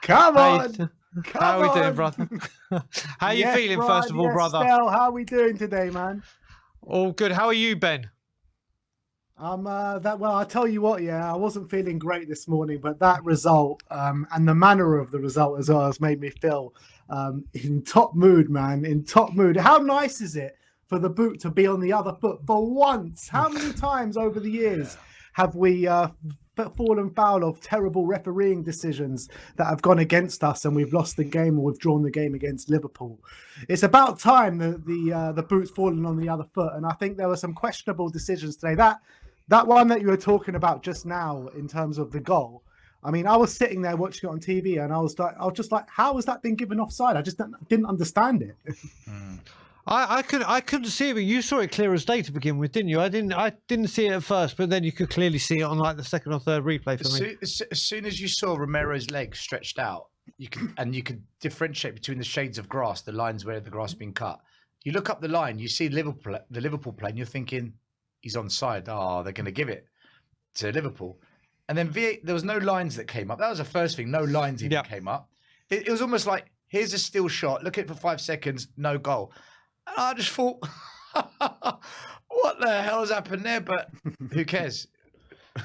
Come on. How are we doing, brother? How are you feeling, Brian, first of all, brother? Stel, how are we doing today, man? All good. How are you, Ben? Well, I'll tell you what, I wasn't feeling great this morning, but that result and the manner of the result as well has made me feel in top mood, man. In top mood. How nice is it for the boot to be on the other foot for once? How many times over the years have we fallen foul of terrible refereeing decisions that have gone against us, and we've lost the game or we've drawn the game against Liverpool? It's about time the boot's fallen on the other foot, and I think there were some questionable decisions today. That one that you were talking about just now in terms of the goal. I mean, I was sitting there watching it on TV, and I was just like, how has that been given offside? I just didn't understand it. I couldn't see it, but you saw it clear as day to begin with, didn't you? I didn't see it at first, but then you could clearly see it on like the second or third replay for me. As soon as you saw Romero's legs stretched out, you could differentiate between the shades of grass, the lines where the grass has been cut. You look up the line, you see the Liverpool play, and you're thinking, he's onside. Oh, they're going to give it to Liverpool. And then there was no lines that came up. That was the first thing. No lines even came up. It was almost like, here's a still shot. Look at it for 5 seconds. No goal. And I just thought, what the hell has happened there? But who cares?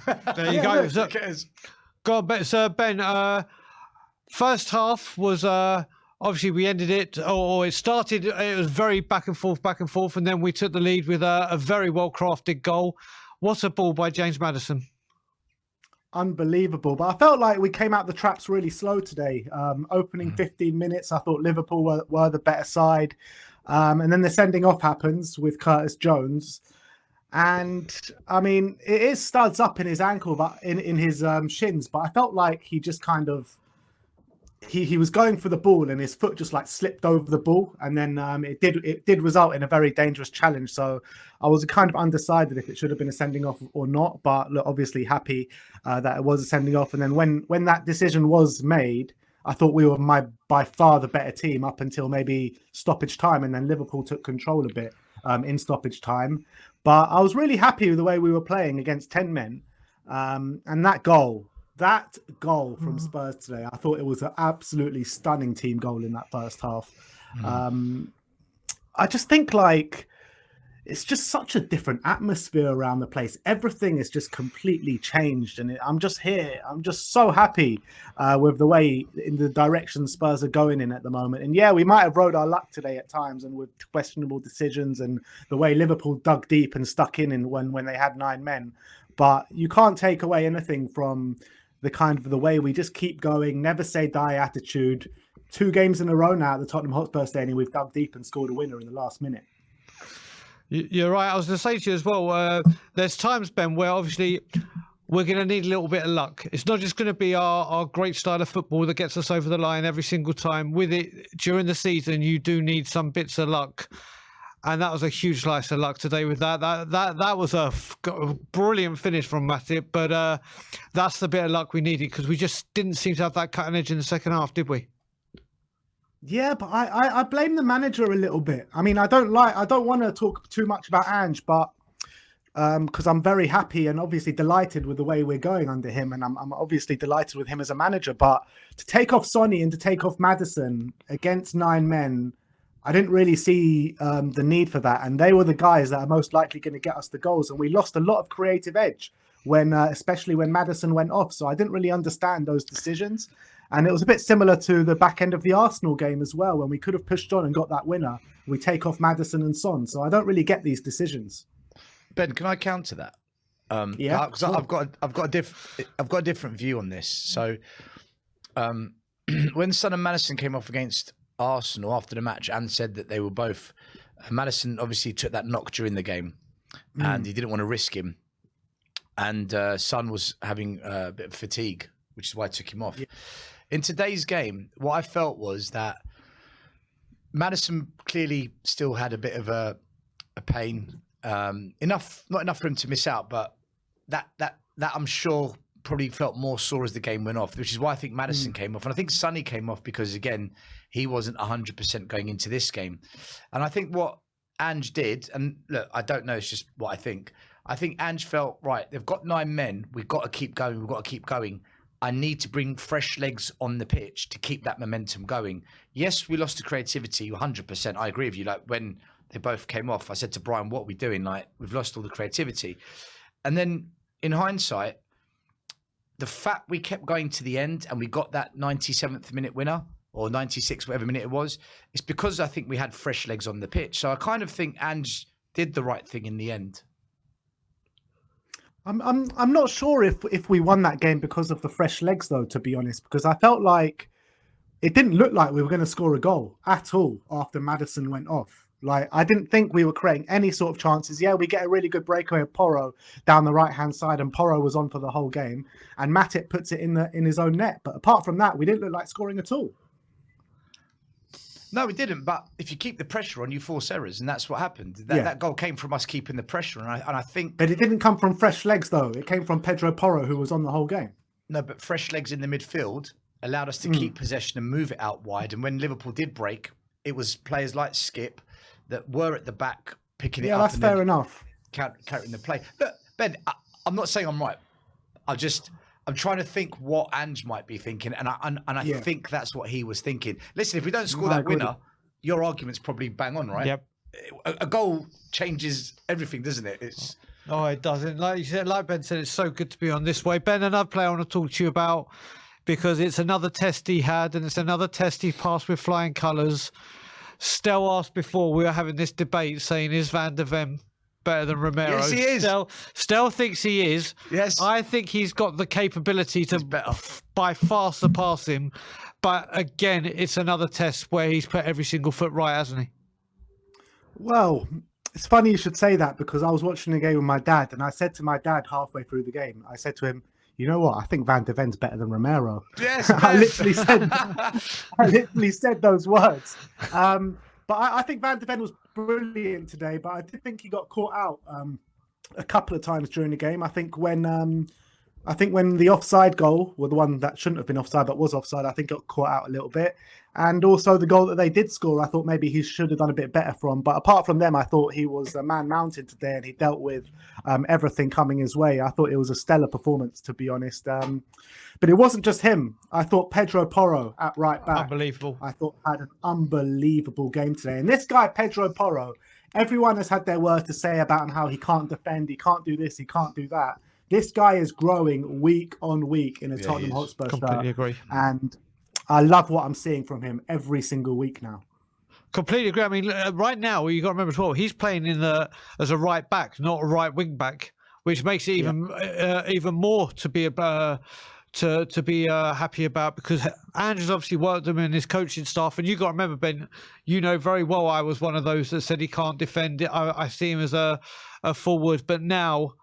There you go. Who cares? God, so Ben, first half was obviously we ended it, or it started. It was very back and forth, and then we took the lead with a very well crafted goal. What a ball by James Maddison! Unbelievable. But I felt like we came out the traps really slow today. Opening 15 minutes, I thought Liverpool were the better side. And then the sending off happens with Curtis Jones. And I mean, it is studs up in his ankle, but in his shins. But I felt like he just kind of, he was going for the ball and his foot just like slipped over the ball. And then it did result in a very dangerous challenge. So I was kind of undecided if it should have been a sending off or not. But look, obviously happy that it was a sending off. And then when that decision was made, I thought we were by far the better team up until maybe stoppage time, and then Liverpool took control a bit in stoppage time. But I was really happy with the way we were playing against 10 men. And that goal from Spurs today, I thought it was an absolutely stunning team goal in that first half. I just think like it's just such a different atmosphere around the place. Everything is just completely changed. And I'm just so happy with the way, in the direction Spurs are going in at the moment. And yeah, we might have rode our luck today at times and with questionable decisions and the way Liverpool dug deep and stuck in when they had 9 men. But you can't take away anything from the way we just keep going, never say die attitude. 2 games in a row now at the Tottenham Hotspur Stadium, we've dug deep and scored a winner in the last minute. You're right. I was going to say to you as well, there's times, Ben, where obviously we're going to need a little bit of luck. It's not just going to be our great style of football that gets us over the line every single time. With it, during the season, you do need some bits of luck. And that was a huge slice of luck today with that. That was a brilliant finish from Matip. But that's the bit of luck we needed, because we just didn't seem to have that cutting edge in the second half, did we? Yeah, but I blame the manager a little bit. I mean, I don't want to talk too much about Ange, but because I'm very happy and obviously delighted with the way we're going under him, and I'm obviously delighted with him as a manager. But to take off Sonny and to take off Maddison against 9 men, I didn't really see the need for that. And they were the guys that are most likely going to get us the goals. And we lost a lot of creative edge especially when Maddison went off. So I didn't really understand those decisions. And it was a bit similar to the back end of the Arsenal game as well, when we could have pushed on and got that winner. We take off Maddison and Son. So I don't really get these decisions. Ben, can I counter that? Yeah, because I've got a different view on this. So when Son and Maddison came off against Arsenal after the match and said that they were both, Maddison obviously took that knock during the game and he didn't want to risk him, and Son was having a bit of fatigue, which is why I took him off. In today's game, what I felt was that Maddison clearly still had a bit of a pain, not enough for him to miss out, but that I'm sure probably felt more sore as the game went off, which is why I think Maddison came off. And I think Sonny came off because, again, he wasn't 100% going into this game. And I think what Ange did, and look, I don't know, it's just what I think. I think Ange felt, right, they've got 9 men. We've got to keep going. We've got to keep going. I need to bring fresh legs on the pitch to keep that momentum going. Yes, we lost the creativity, 100%. I agree with you. Like when they both came off, I said to Brian, what are we doing? Like, we've lost all the creativity. And then in hindsight, the fact we kept going to the end and we got that 97th minute winner or 96, whatever minute it was, it's because I think we had fresh legs on the pitch. So I kind of think Ange did the right thing in the end. I'm not sure if we won that game because of the fresh legs, though, to be honest, because I felt like it didn't look like we were going to score a goal at all after Maddison went off. Like, I didn't think we were creating any sort of chances. Yeah, we get a really good breakaway of Porro down the right-hand side, and Porro was on for the whole game, and Matip puts it in his own net. But apart from that, we didn't look like scoring at all. No, we didn't. But if you keep the pressure on, you force errors, and that's what happened. That goal came from us keeping the pressure, and I think. But it didn't come from fresh legs, though. It came from Pedro Porro, who was on the whole game. No, but fresh legs in the midfield allowed us to keep possession and move it out wide. And when Liverpool did break, it was players like Skip that were at the back picking it up. Yeah, that's fair enough. Carrying the play. Look, Ben, I'm not saying I'm right. I'm trying to think what Ange might be thinking, and I think that's what he was thinking. Listen, if we don't score that winner, your argument's probably bang on, right? Yep. A goal changes everything, doesn't it? Oh, it doesn't. Like you said, like Ben said, it's so good to be on this way. Ben, another player I want to talk to you about, because it's another test he had, and it's another test he passed with flying colours. Stel asked before we were having this debate, saying, is Van de Ven better than Romero? Yes, he is. Stel thinks he is. Yes. I think he's got the capability to by far surpass him. But again, it's another test where he's put every single foot right, hasn't he? Well, it's funny you should say that, because I was watching the game with my dad, and I said to my dad halfway through the game, I said to him, you know what? I think Van de Ven's better than Romero. Yes, I literally said those words. But I think Van de Ven was brilliant today, but I did think he got caught out a couple of times during the game. I think when the offside goal, well, the one that shouldn't have been offside but was offside, I think got caught out a little bit. And also the goal that they did score, I thought maybe he should have done a bit better from. But apart from them, I thought he was a man mountain today, and he dealt with everything coming his way. I thought it was a stellar performance, to be honest. But it wasn't just him. I thought Pedro Porro at right back, unbelievable. I thought had an unbelievable game today. And this guy, Pedro Porro, everyone has had their word to say about him, how he can't defend, he can't do this, he can't do that. This guy is growing week on week in a Tottenham Hotspur shirt. Completely agree. And I love what I'm seeing from him every single week now. Completely agree. I mean, right now, you got to remember as well, he's playing as a right back, not a right wing back, which makes it even more to be happy about, because Ange has obviously worked him in his coaching staff. And you got to remember, Ben, you know very well I was one of those that said he can't defend it. I see him as a forward, but now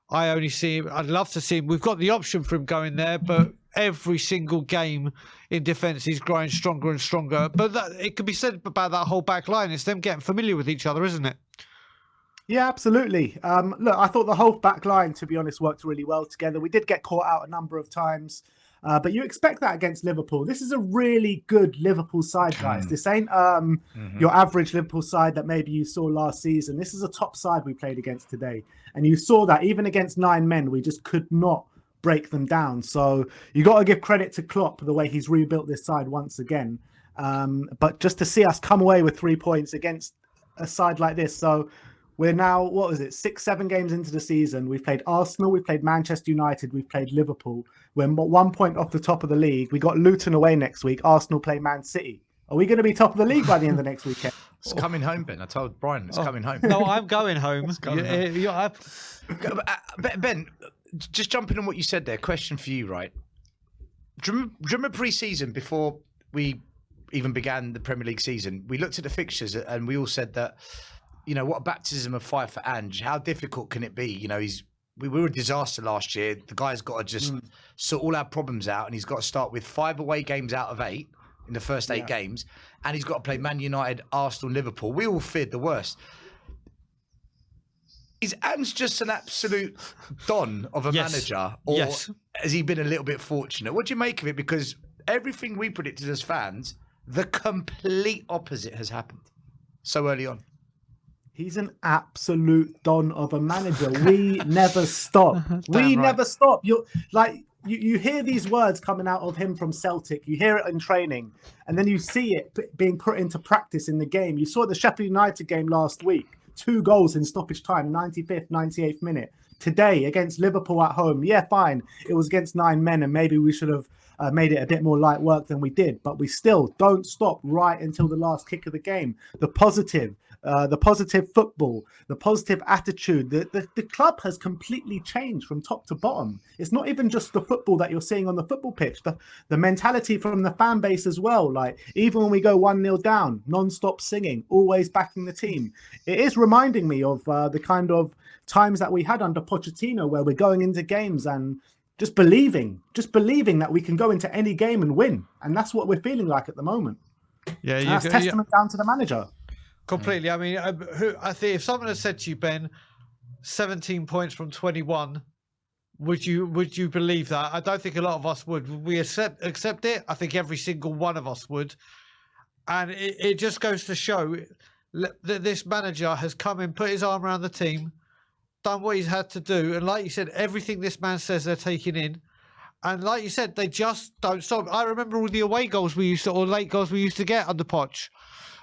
I only see him. I'd love to see him. We've got the option for him going there, but every single game in defence, he's growing stronger and stronger. But it could be said about that whole back line. It's them getting familiar with each other, isn't it? Yeah, absolutely. Look, I thought the whole back line, to be honest, worked really well together. We did get caught out a number of times, but you expect that against Liverpool. This is a really good Liverpool side, guys. This ain't your average Liverpool side that maybe you saw last season. This is a top side we played against today. And you saw that even against 9 men, we just could not break them down. So you got to give credit to Klopp, the way he's rebuilt this side once again. But just to see us come away with 3 points against a side like this. So we're now, 6-7 games into the season. We've played Arsenal, we've played Manchester United, we've played Liverpool. We're 1 point off the top of the league. We got Luton away next week. Arsenal play Man City. Are we going to be top of the league by the end of next weekend? It's coming home, Ben. I told Brian it's coming home. No, I'm going home. Ben, just jumping on what you said there, question for you, right? Do you remember pre-season, before we even began the Premier League season, we looked at the fixtures and we all said that, you know, what a baptism of fire for Ange. How difficult can it be? You know, we were a disaster last year. The guy's got to just sort all our problems out, and he's got to start with 5 away games out of 8 in the first 8 games, and he's got to play Man United, Arsenal, Liverpool. We all feared the worst. Is Ange just an absolute don of a manager, or has he been a little bit fortunate? What do you make of it? Because everything we predicted as fans, the complete opposite has happened so early on. He's an absolute don of a manager. We never stop. We never stop. You're like, you hear these words coming out of him from Celtic. You hear it in training, and then you see it being put into practice in the game. You saw the Sheffield United game last week. 2 goals in stoppage time, 95th, 98th minute. Today against Liverpool at home, yeah, fine. It was against 9 men, and maybe we should have made it a bit more light work than we did. But we still don't stop right until the last kick of the game. The positive football, the positive attitude. The club has completely changed from top to bottom. It's not even just the football that you're seeing on the football pitch, the mentality from the fan base as well. Like, even when we go 1-0 down, non-stop singing, always backing the team. It is reminding me of the kind of times that we had under Pochettino, where we're going into games and just believing that we can go into any game and win. And that's what we're feeling like at the moment. Yeah, and that's testament down to the manager. Completely. I mean, I think if someone had said to you, Ben, 17 points from 21, would you believe that? I don't think a lot of us would. Would we accept it? I think every single one of us would. And it just goes to show that this manager has come in, put his arm around the team, done what he's had to do. And like you said, everything this man says they're taking in. And like you said, they just don't stop. I remember all the away goals or late goals we used to get under Poch.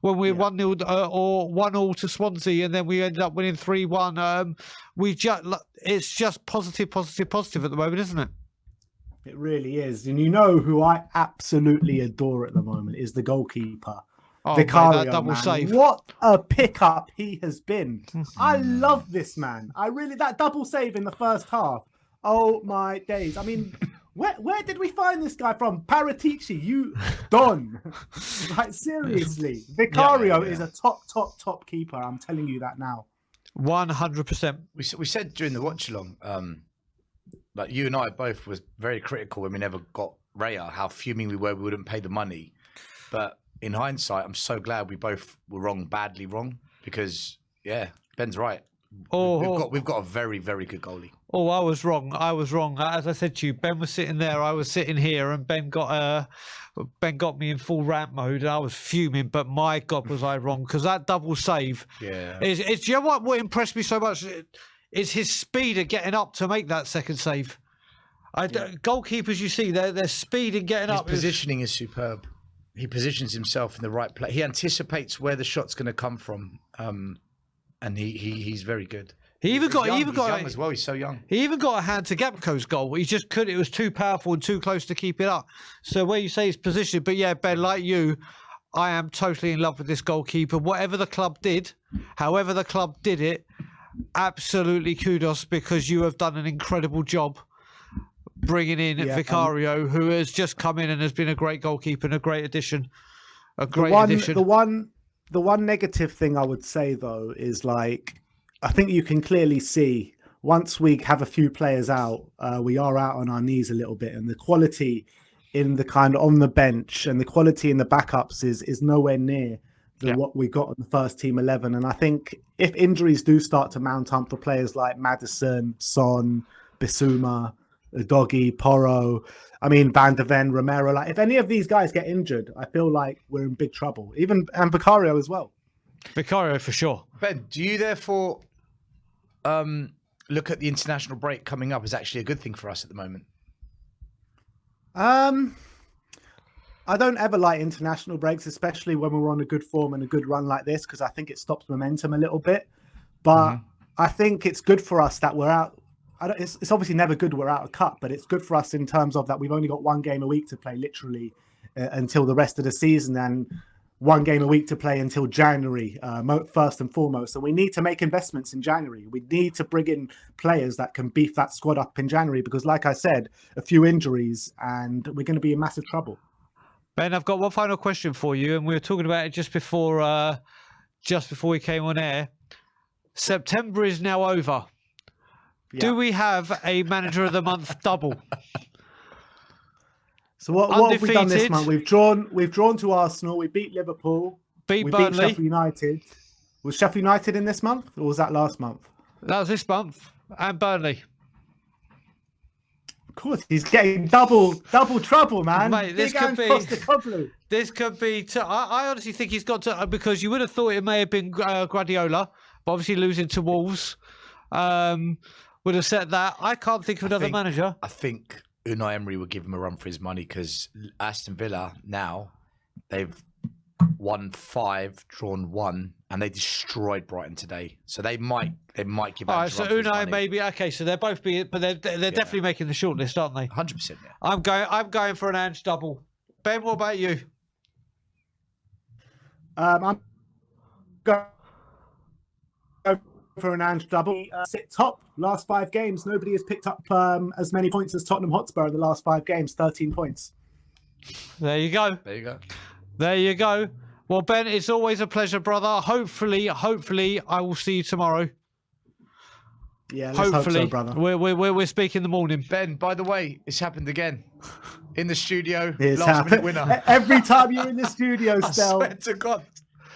When we 1-0 or 1-0 to Swansea, and then we ended up winning 3-1. It's just positive at the moment, isn't it? It really is. And you know who I absolutely adore at the moment is the goalkeeper. Vicario, that double save. What a pickup he has been. I love this man. That double save in the first half. Oh my days. I mean, where did we find this guy from? Paratici, you don. Like, seriously. Vicario is a top keeper. I'm telling you that now. 100%. We said during the watch along, like you and I both was very critical when we never got Raya, how fuming we were, we wouldn't pay the money. But in hindsight, I'm so glad we both were wrong, badly wrong, because Ben's right. We've got a very, very good goalie. Oh, I was wrong. As I said to you, Ben was sitting there, I was sitting here, and Ben got me in full rant mode, and I was fuming. But my God, was I wrong? Because that double save, is you know what impressed me so much is his speed at getting up to make that second save. Goalkeepers, you see, their speed in getting up. His positioning is superb. He positions himself in the right place. He anticipates where the shot's going to come from, and he's very good. He's young as well. He's so young. He even got a hand to Gapco's goal. He just couldn't. It was too powerful and too close to keep it up. So where you say his position, but yeah, Ben, like you, I am totally in love with this goalkeeper. Whatever the club did, however the club did it, absolutely kudos, because you have done an incredible job bringing in Vicario, who has just come in and has been a great goalkeeper and a great addition. The one negative thing I would say, though, is like, I think you can clearly see once we have a few players out, we are out on our knees a little bit, and the quality in the kind of on the bench and the quality in the backups is nowhere near what we got on the first team 11. And I think if injuries do start to mount up for players like Maddison, Son, Bissouma, Doggy, Porro, I mean, Van de Ven, Romero, like if any of these guys get injured, I feel like we're in big trouble. And Vicario as well. Vicario for sure. Ben, do you therefore look at the international break coming up as actually a good thing for us at the moment? I don't ever like international breaks, especially when we're on a good form and a good run like this, because I think it stops momentum a little bit. But I think it's good for us that we're out. It's obviously never good we're out of cup, but it's good for us in terms of that we've only got one game a week to play, literally, until the rest of the season, and one game a week to play until January, first and foremost. So we need to make investments in January. We need to bring in players that can beef that squad up in January, because, like I said, a few injuries and we're going to be in massive trouble. Ben, I've got one final question for you, and we were talking about it just before we came on air. September is now over. Yeah. Do we have a manager of the month double? So what have we done this month? We've drawn to Arsenal. We beat Liverpool. We beat Sheffield United. Was Sheffield United in this month, or was that last month? That was this month. And Burnley. Of course, he's getting double trouble, man. Mate, this could be. This could be. I honestly think he's got to, because you would have thought it may have been Guardiola, but obviously losing to Wolves would have set that. I can't think of another manager. I think Unai Emery would give him a run for his money because Aston Villa now, they've won 5, drawn 1, and they destroyed Brighton today. So they might give All Ange right, so a run for his Unai money. maybe okay. So they're both being, but they're definitely making the shortlist, aren't they? 100%. Yeah. I'm going for an Ange double. Ben, what about you? I'm going for an Ange double. Sit top last 5 games. Nobody has picked up as many points as Tottenham Hotspur in the last 5 games. 13 points. There you go. There you go. There you go. Well, Ben, it's always a pleasure, brother. Hopefully, I will see you tomorrow. Yeah, let's Hopefully, hope so, brother. we're speaking in the morning. Ben, by the way, it's happened again. In the studio, It's last minute happened. winner. Every time you're in the studio, I Stel. swear to God.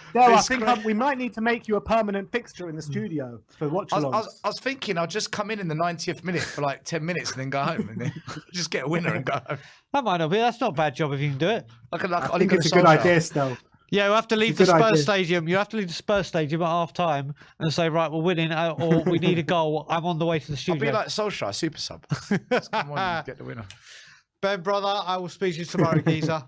Stel, I It's think great. we might need to make you a permanent fixture in the studio for watch-alongs. I was thinking I'll just come in the 90th minute for like 10 minutes and then go home and then just get a winner and go home. That might not be. That's not a bad job if you can do it. Like I think it's a good idea, Stel. Yeah, we'll have to leave the It's a good Spurs idea. stadium. You have to leave the Spurs stadium at half time and say, right, we're winning or we need a goal. I'm on the way to the I'll studio. be like Solskjaer, super sub. Just come on and get the winner. Ben, brother, I will speak to you tomorrow, geezer.